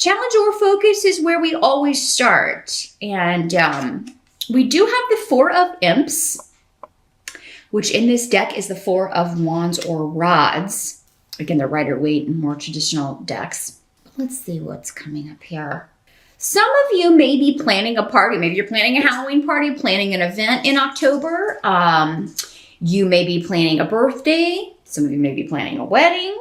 Challenge or focus is where we always start. And we do have the Four of Imps, which in this deck is the Four of Wands or Rods. Again, the Rider-Waite and more traditional decks. Let's see what's coming up here. Some of you may be planning a party. Maybe you're planning a Halloween party, planning an event in October. You may be planning a birthday. Some of you may be planning a wedding.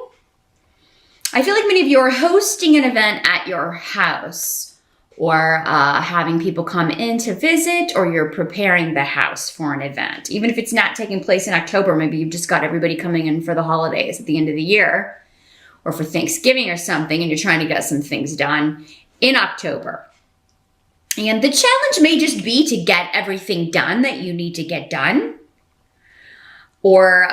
I feel like many of you are hosting an event at your house, or having people come in to visit, or you're preparing the house for an event. Even if it's not taking place in October, maybe you've just got everybody coming in for the holidays at the end of the year, or for Thanksgiving or something, and you're trying to get some things done in October. And the challenge may just be to get everything done that you need to get done, or,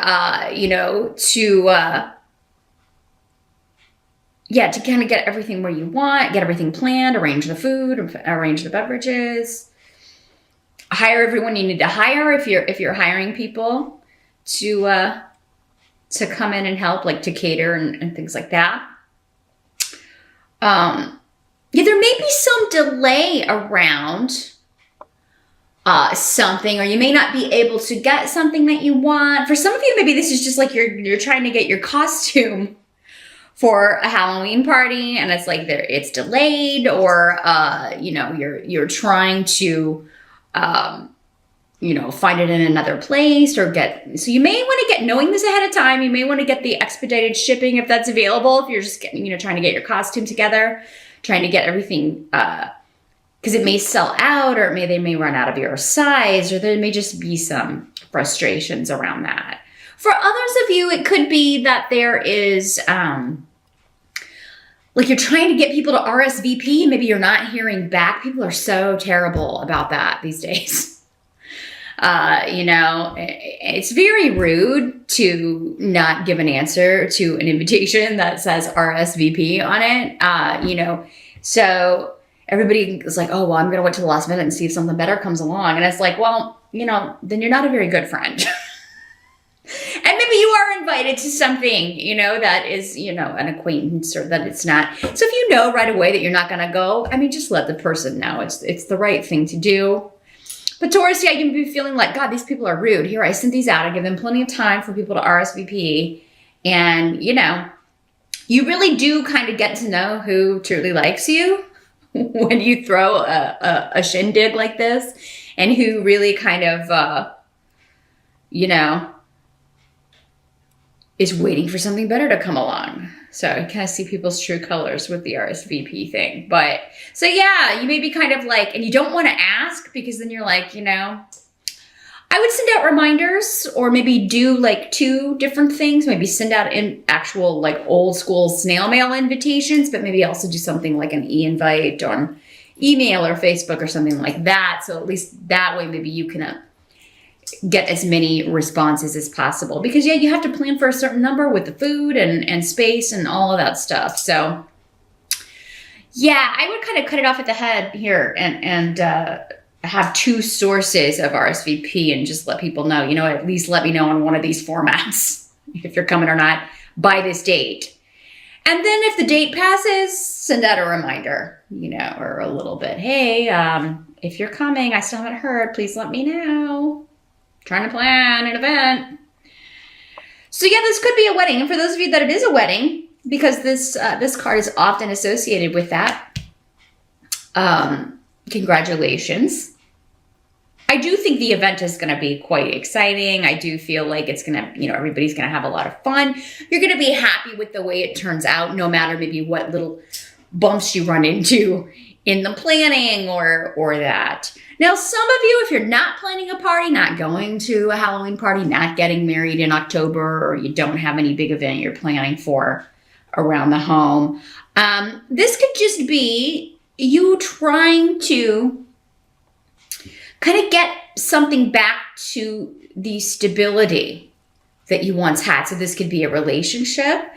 to kind of get everything where you want, get everything planned, arrange the food, arrange the beverages, hire everyone you need to hire if you're hiring people to come in and help, like to cater and things like that. There may be some delay around something, or you may not be able to get something that you want. For some of you, maybe this is just like you're trying to get your costume for a Halloween party, and it's like it's delayed, or you're trying to find it in another place, or so you may want to get, knowing this ahead of time, you may want to get the expedited shipping if that's available, if you're just getting, trying to get your costume together, trying to get everything, because it may sell out, or they may run out of your size, or there may just be some frustrations around that. For others of you, it could be that there is, you're trying to get people to RSVP, maybe you're not hearing back. People are so terrible about that these days. It's very rude to not give an answer to an invitation that says RSVP on it. So everybody is like, oh, well, I'm going to wait till the last minute and see if something better comes along. And it's like, well, then you're not a very good friend. And maybe you are invited to something, that is, an acquaintance, or that it's not. So if you know right away that you're not going to go, just let the person know. It's the right thing to do. But Taurus, you can be feeling like, God, these people are rude. Here, I sent these out. I give them plenty of time for people to RSVP. And, you really do kind of get to know who truly likes you when you throw a shindig like this, and who really kind of, is waiting for something better to come along. So you kind of see people's true colors with the RSVP thing. But so yeah, you may be kind of like, and you don't want to ask, because then you're like, I would send out reminders, or maybe do like two different things. Maybe send out in actual like old school snail mail invitations, but maybe also do something like an e-invite on email or Facebook or something like that. So at least that way, maybe you can get as many responses as possible, because you have to plan for a certain number with the food and space and all of that stuff. So yeah, I would kind of cut it off at the head here and have two sources of RSVP, and just let people know, at least let me know on one of these formats if you're coming or not by this date. And then if the date passes, send out a reminder, or a little bit, hey, if you're coming, I still haven't heard, please let me know. Trying to plan an event. So yeah, this could be a wedding. And for those of you that it is a wedding, because this card is often associated with that, congratulations. I do think the event is going to be quite exciting. I do feel like it's going to, everybody's going to have a lot of fun. You're going to be happy with the way it turns out, no matter maybe what little bumps you run into in the planning or that. Now, some of you, if you're not planning a party, not going to a Halloween party, not getting married in October, or you don't have any big event you're planning for around the home, this could just be you trying to kind of get something back to the stability that you once had. So this could be a relationship.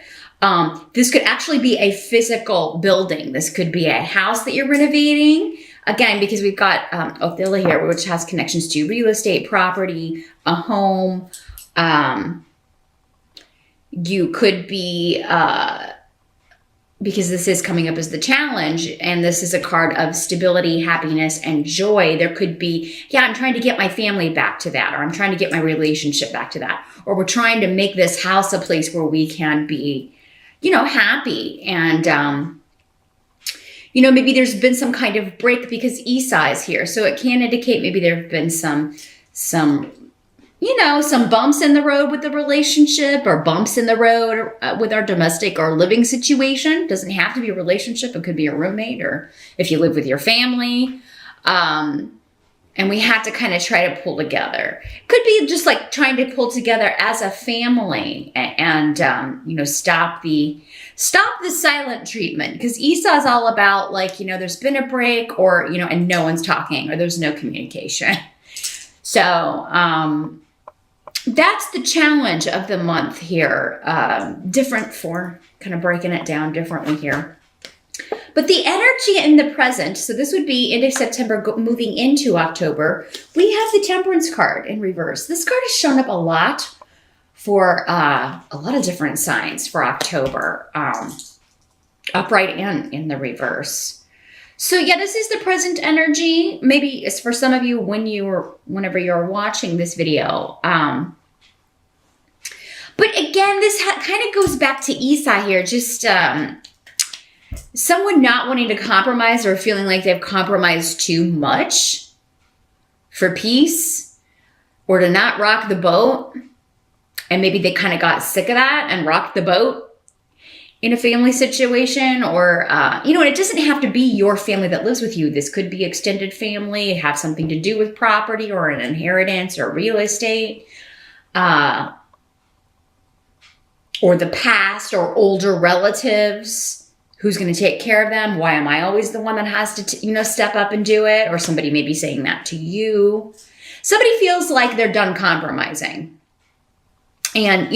This could actually be a physical building. This could be a house that you're renovating. Again, because we've got Othila here, which has connections to real estate, property, a home. You could be because this is coming up as the challenge, and this is a card of stability, happiness, and joy. There could be, yeah, I'm trying to get my family back to that, or I'm trying to get my relationship back to that, or we're trying to make this house a place where we can be, happy. And, maybe there's been some kind of break because Esau is here. So it can indicate maybe there have been some bumps in the road with the relationship, or bumps in the road with our domestic or living situation. Doesn't have to be a relationship. It could be a roommate, or if you live with your family. And we have to kind of try to pull together. Could be just like trying to pull together as a family and stop the silent treatment. Because Esau's all about there's been a break, or, and no one's talking, or there's no communication. So, that's the challenge of the month here. Different for kind of breaking it down differently here. But the energy in the present, so this would be end of September moving into October, we have the Temperance card in reverse. This card has shown up a lot for a lot of different signs for October, upright and in the reverse. So yeah, this is the present energy. Maybe it's for some of you whenever you're watching this video. But again, this kind of goes back to Esau here. Just someone not wanting to compromise, or feeling like they've compromised too much for peace, or to not rock the boat. And maybe they kind of got sick of that and rocked the boat in a family situation, or, and it doesn't have to be your family that lives with you. This could be extended family, have something to do with property or an inheritance or real estate, or the past, or older relatives. Who's going to take care of them? Why am I always the one that has to, step up and do it? Or somebody may be saying that to you. Somebody feels like they're done compromising. And,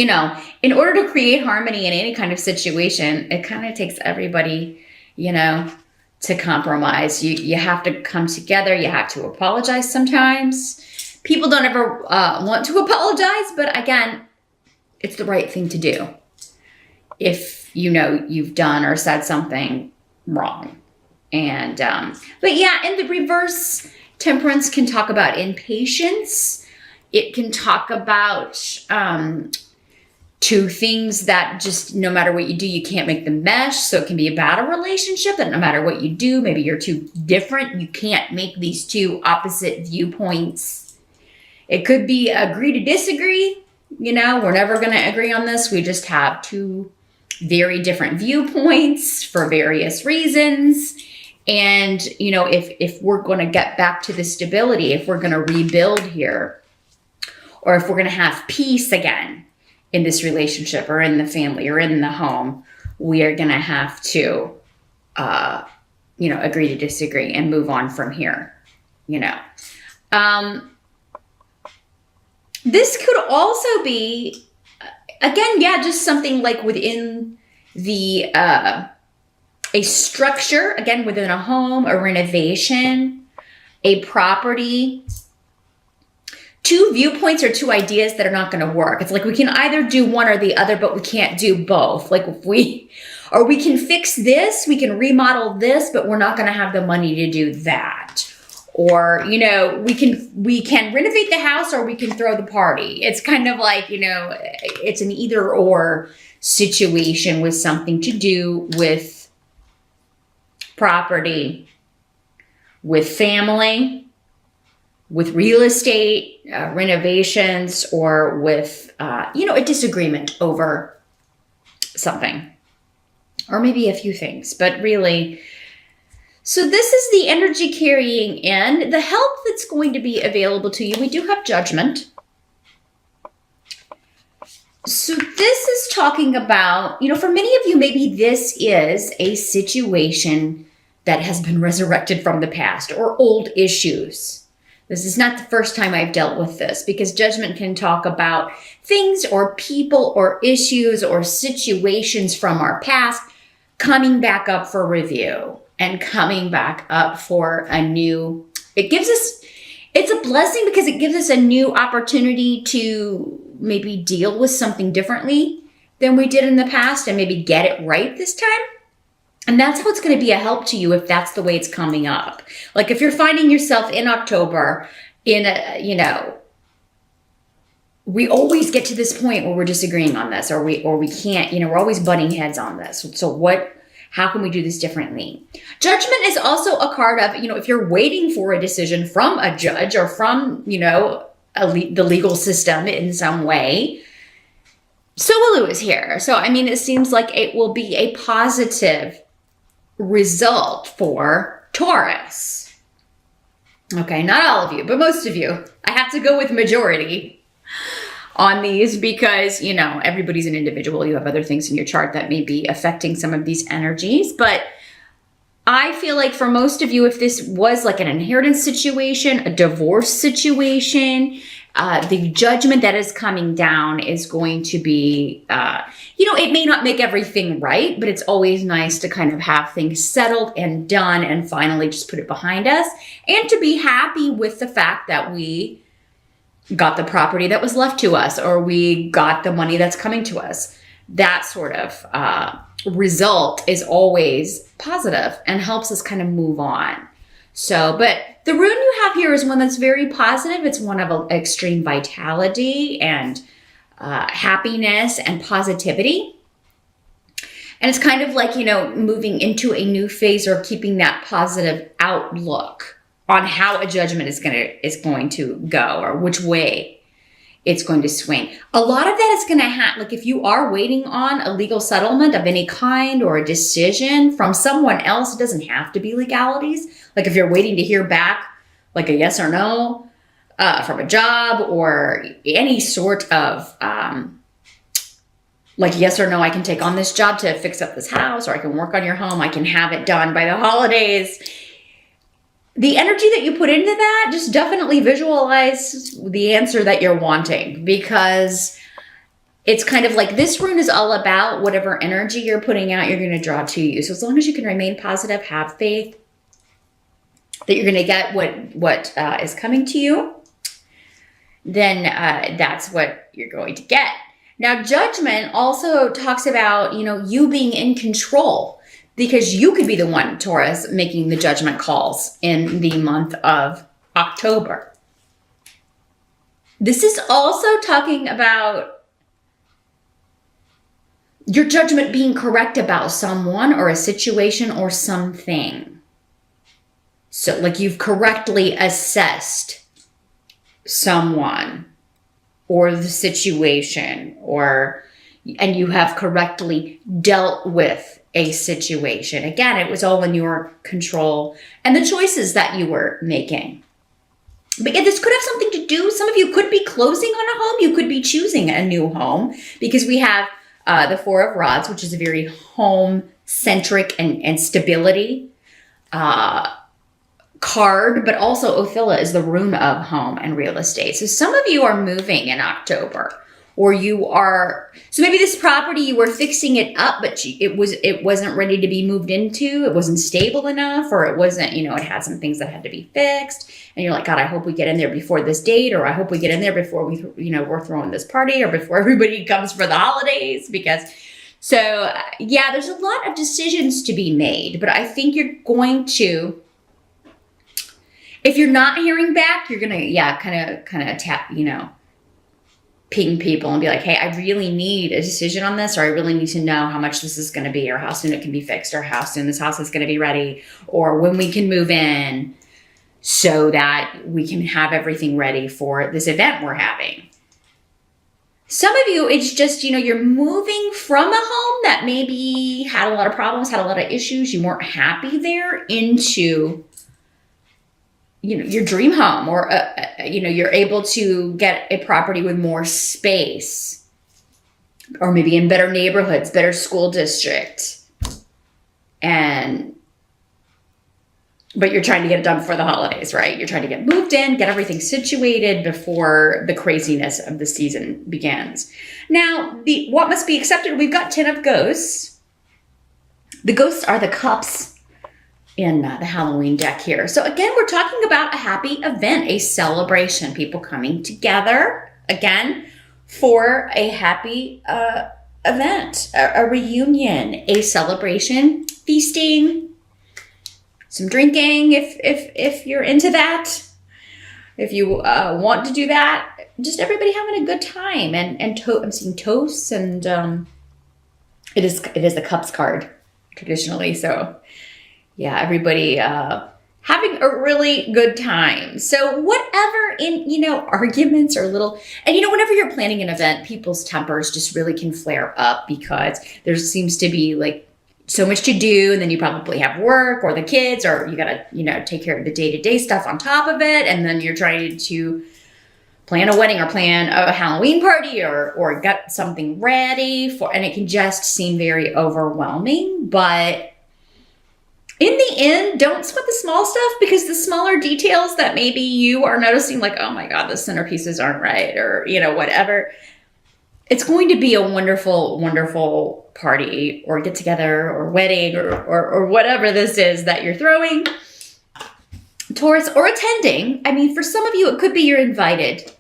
in order to create harmony in any kind of situation, it kind of takes everybody, to compromise. You have to come together. You have to apologize sometimes. People don't ever want to apologize, but again, it's the right thing to do if you've done or said something wrong. And but yeah, in the reverse, Temperance can talk about impatience. It can talk about two things that just, no matter what you do, you can't make them mesh. So it can be about a relationship that no matter what you do, maybe you're too different. You can't make these two opposite viewpoints. It could be agree to disagree. We're never going to agree on this. We just have two very different viewpoints for various reasons. And, if we're going to get back to the stability, if we're going to rebuild here, or if we're going to have peace again in this relationship, or in the family, or in the home, we are going to have to, agree to disagree and move on from here, This could also be, again, yeah, just something like within the, a structure, again, within a home, a renovation, a property, two viewpoints or two ideas that are not going to work. It's like we can either do one or the other, but we can't do both. Like we can fix this, we can remodel this, but we're not going to have the money to do that. Or, we can renovate the house, or we can throw the party. It's kind of like, it's an either or situation with something to do with property, with family, with real estate, renovations, or with, a disagreement over something, or maybe a few things, but really. So this is the energy carrying in. The help that's going to be available to you. We do have Judgment. So this is talking about, for many of you, maybe this is a situation that has been resurrected from the past, or old issues. This is not the first time I've dealt with this, because Judgment can talk about things or people or issues or situations from our past coming back up for review. And coming back up for a new, it's a blessing because it gives us a new opportunity to maybe deal with something differently than we did in the past, and maybe get it right this time. And that's how it's going to be a help to you if that's the way it's coming up. Like if you're finding yourself in October in a, we always get to this point where we're disagreeing on this, or we can't, we're always butting heads on this. So how can we do this differently? Judgment is also a card of, if you're waiting for a decision from a judge or from, the legal system in some way. Sowelu is here. So, it seems like it will be a positive result for Taurus. Okay, not all of you, but most of you. I have to go with majority on these because, everybody's an individual. You have other things in your chart that may be affecting some of these energies. But I feel like for most of you, if this was like an inheritance situation, a divorce situation, the judgment that is coming down is going to be, it may not make everything right, but it's always nice to kind of have things settled and done and finally just put it behind us, and to be happy with the fact that we got the property that was left to us, or we got the money that's coming to us. That sort of result is always positive and helps us kind of move on. So, but the rune you have here is one that's very positive. It's one of extreme vitality and happiness and positivity. And it's kind of like, moving into a new phase or keeping that positive outlook on how a judgment is going to go, or which way it's going to swing. A lot of that is going to happen, like if you are waiting on a legal settlement of any kind or a decision from someone else, it doesn't have to be legalities. Like if you're waiting to hear back, like a yes or no from a job, or any sort of like yes or no, I can take on this job to fix up this house, or I can work on your home, I can have it done by the holidays. The energy that you put into that, just definitely visualize the answer that you're wanting, because it's kind of like this rune is all about whatever energy you're putting out, you're going to draw to you. So as long as you can remain positive, have faith that you're going to get what is coming to you, then that's what you're going to get. Now, judgment also talks about, you being in control. Because you could be the one, Taurus, making the judgment calls in the month of October. This is also talking about your judgment being correct about someone or a situation or something. So like you've correctly assessed someone or the situation, and you have correctly dealt with a situation. Again, it was all in your control and the choices that you were making. But yeah, this could have something to do. Some of you could be closing on a home. You could be choosing a new home, because we have the Four of Rods, which is a very home-centric and stability card, but also Othila is the rune of home and real estate. So some of you are moving in October. Or so maybe this property, you were fixing it up, but it wasn't ready to be moved into. It wasn't stable enough, or it wasn't, it had some things that had to be fixed. And you're like, God, I hope we get in there before this date, or I hope we get in there before we're throwing this party, or before everybody comes for the holidays. There's a lot of decisions to be made, but I think you're going to, if you're not hearing back, you're going to, kind of tap, ping people and be like, hey, I really need a decision on this, or I really need to know how much this is going to be, or how soon it can be fixed, or how soon this house is going to be ready, or when we can move in so that we can have everything ready for this event we're having. Some of you, it's just, you're moving from a home that maybe had a lot of problems, had a lot of issues, you weren't happy there, into your dream home, or, you're able to get a property with more space, or maybe in better neighborhoods, better school district. But you're trying to get it done before the holidays, right? You're trying to get moved in, get everything situated before the craziness of the season begins. Now, what must be accepted? We've got 10 of ghosts. The ghosts are the cups in the Halloween deck here. So again, we're talking about a happy event, a celebration, people coming together again for a happy event, a reunion, a celebration, feasting, some drinking if you're into that. If you want to do that, just everybody having a good time. And I'm seeing toasts, and it is the cups card traditionally. So yeah, everybody having a really good time. So whatever in, arguments or little, and whenever you're planning an event, people's tempers just really can flare up because there seems to be like so much to do, and then you probably have work or the kids, or you gotta, take care of the day-to-day stuff on top of it, and then you're trying to plan a wedding or plan a Halloween party or get something ready for, and it can just seem very overwhelming. But in the end, don't sweat the small stuff, because the smaller details that maybe you are noticing, like, oh my God, the centerpieces aren't right, or, whatever, it's going to be a wonderful, wonderful party or get together or wedding or whatever this is that you're throwing, Taurus, or attending. I mean, for some of you, it could be you're invited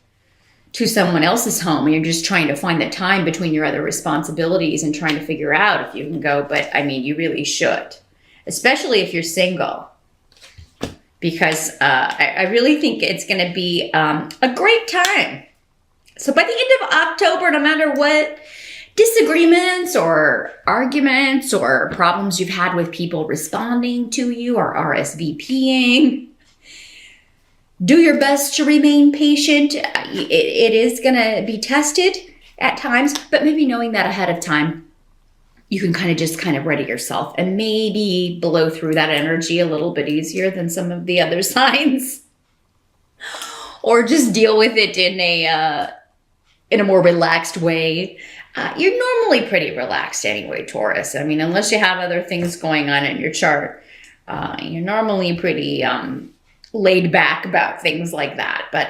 to someone else's home and you're just trying to find the time between your other responsibilities and trying to figure out if you can go. But I mean, you really should, especially if you're single, because I really think it's going to be a great time. So by the end of October, no matter what disagreements or arguments or problems you've had with people responding to you or RSVPing, do your best to remain patient. It is going to be tested at times, but maybe knowing that ahead of time, you can kind of ready yourself and maybe blow through that energy a little bit easier than some of the other signs, or just deal with it in a more relaxed way. You're normally pretty relaxed anyway, Taurus. I mean, unless you have other things going on in your chart, you're normally pretty laid back about things like that. But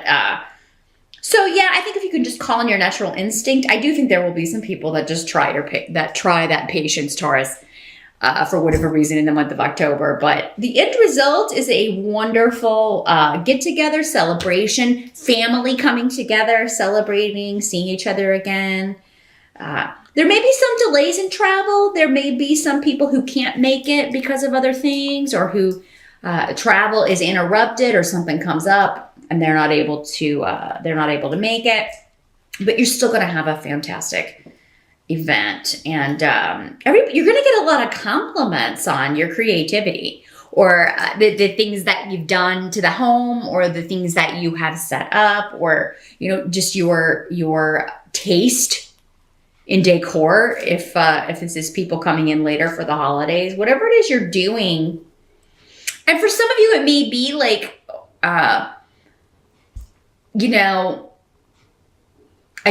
so yeah, I think if you can just call on your natural instinct, I do think there will be some people that just try that patience, Taurus, for whatever reason in the month of October. But the end result is a wonderful get-together celebration, family coming together, celebrating, seeing each other again. There may be some delays in travel. There may be some people who can't make it because of other things, or who travel is interrupted or something comes up and they're not able to make it. But you're still going to have a fantastic event, and you're going to get a lot of compliments on your creativity, or the things that you've done to the home, or the things that you have set up, or just your taste in decor. If this is people coming in later for the holidays, whatever it is you're doing. And for some of you, it may be like, I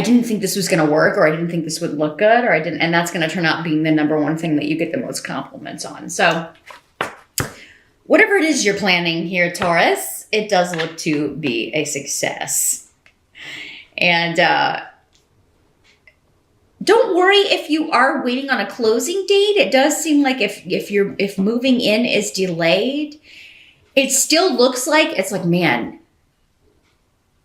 didn't think this was going to work, or I didn't think this would look good, and that's going to turn out being the number one thing that you get the most compliments on. So whatever it is you're planning here, Taurus, it does look to be a success. And don't worry if you are waiting on a closing date. It does seem like if moving in is delayed, it still looks like it's like, man,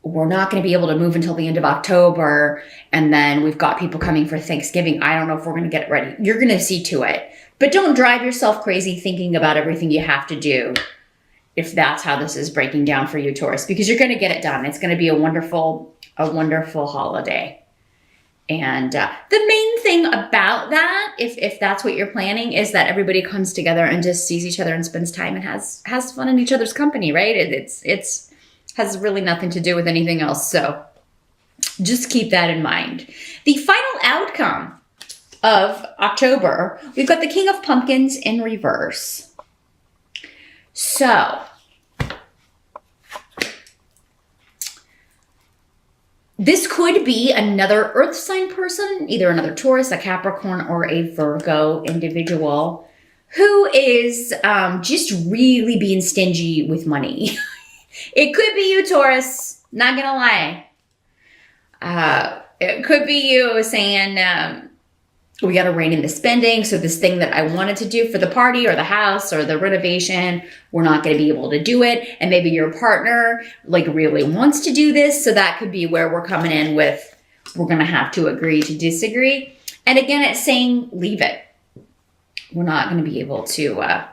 we're not going to be able to move until the end of October. And then we've got people coming for Thanksgiving. I don't know if we're going to get it ready. You're going to see to it. But don't drive yourself crazy thinking about everything you have to do if that's how this is breaking down for you, Taurus, because you're going to get it done. It's going to be a wonderful holiday. And the main thing about that, if that's what you're planning, is that everybody comes together and just sees each other and spends time and has fun in each other's company, right? It's has really nothing to do with anything else. So just keep that in mind. The final outcome of October, we've got the King of Pumpkins in reverse. So this could be another earth sign person, either another Taurus, a Capricorn, or a Virgo individual who is just really being stingy with money. It could be you, Taurus, not gonna lie. It could be you saying, we got to rein in the spending. So this thing that I wanted to do for the party or the house or the renovation, we're not going to be able to do it. And maybe your partner really wants to do this. So that could be where we're coming in with, we're going to have to agree to disagree. And again, it's saying leave it. We're not going to be able to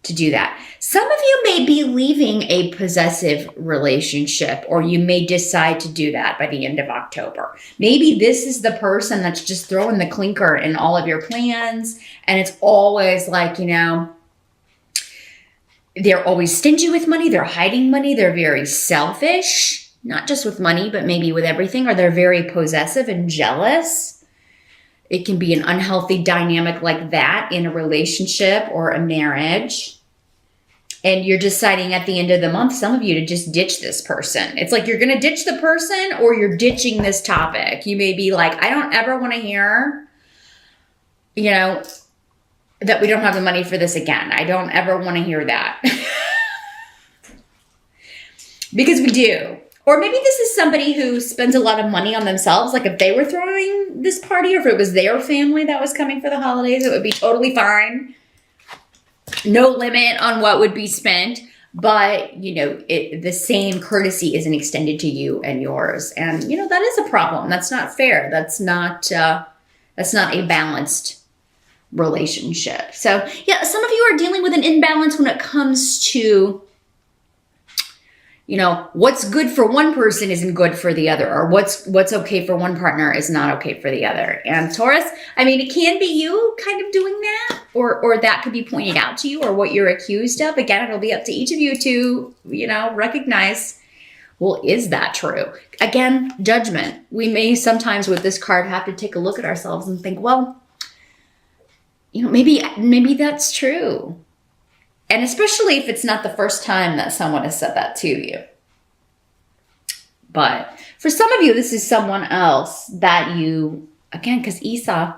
do that. Some of you may be leaving a possessive relationship, or you may decide to do that by the end of October. Maybe this is the person that's just throwing the clinker in all of your plans, and it's always like, you know, they're always stingy with money, they're hiding money, they're very selfish, not just with money, but maybe with everything, or they're very possessive and jealous. It can be an unhealthy dynamic like that in a relationship or a marriage. And you're deciding at the end of the month, some of you, to just ditch this person. It's like you're going to ditch the person, or you're ditching this topic. You may be like, I don't ever want to hear, you know, that we don't have the money for this again. I don't ever want to hear that. Because we do. Or maybe this is somebody who spends a lot of money on themselves. Like if they were throwing this party, or if it was their family that was coming for the holidays, it would be totally fine. No limit on what would be spent. But, you know, the same courtesy isn't extended to you and yours. And, you know, that is a problem. That's not fair. That's not a balanced relationship. So, yeah, some of you are dealing with an imbalance when it comes to, you know, what's good for one person isn't good for the other, or what's okay for one partner is not okay for the other. And Taurus, I mean, it can be you kind of doing that, or that could be pointed out to you, or what you're accused of. Again, it'll be up to each of you to, you know, recognize, well, is that true? Again, judgment. We may sometimes with this card have to take a look at ourselves and think, well, you know, maybe that's true. And especially if it's not the first time that someone has said that to you. But for some of you, this is someone else that you, again, because Esau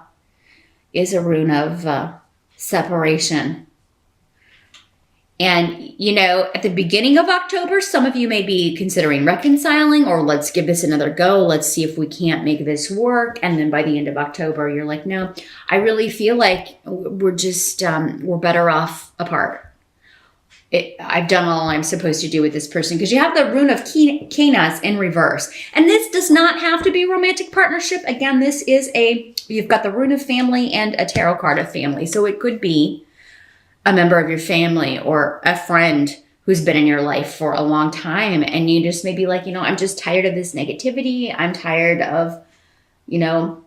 is a rune of separation. And, you know, at the beginning of October, some of you may be considering reconciling, or let's give this another go. Let's see if we can't make this work. And then by the end of October, you're like, no, I really feel like we're just, we're better off apart. I've done all I'm supposed to do with this person, because you have the rune of Canas in reverse. And this does not have to be a romantic partnership. Again, this is you've got the rune of family and a tarot card of family. So it could be a member of your family or a friend who's been in your life for a long time. And you just may be like, you know, I'm just tired of this negativity. I'm tired of, you know,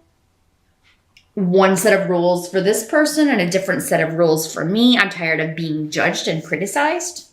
one set of rules for this person and a different set of rules for me. I'm tired of being judged and criticized.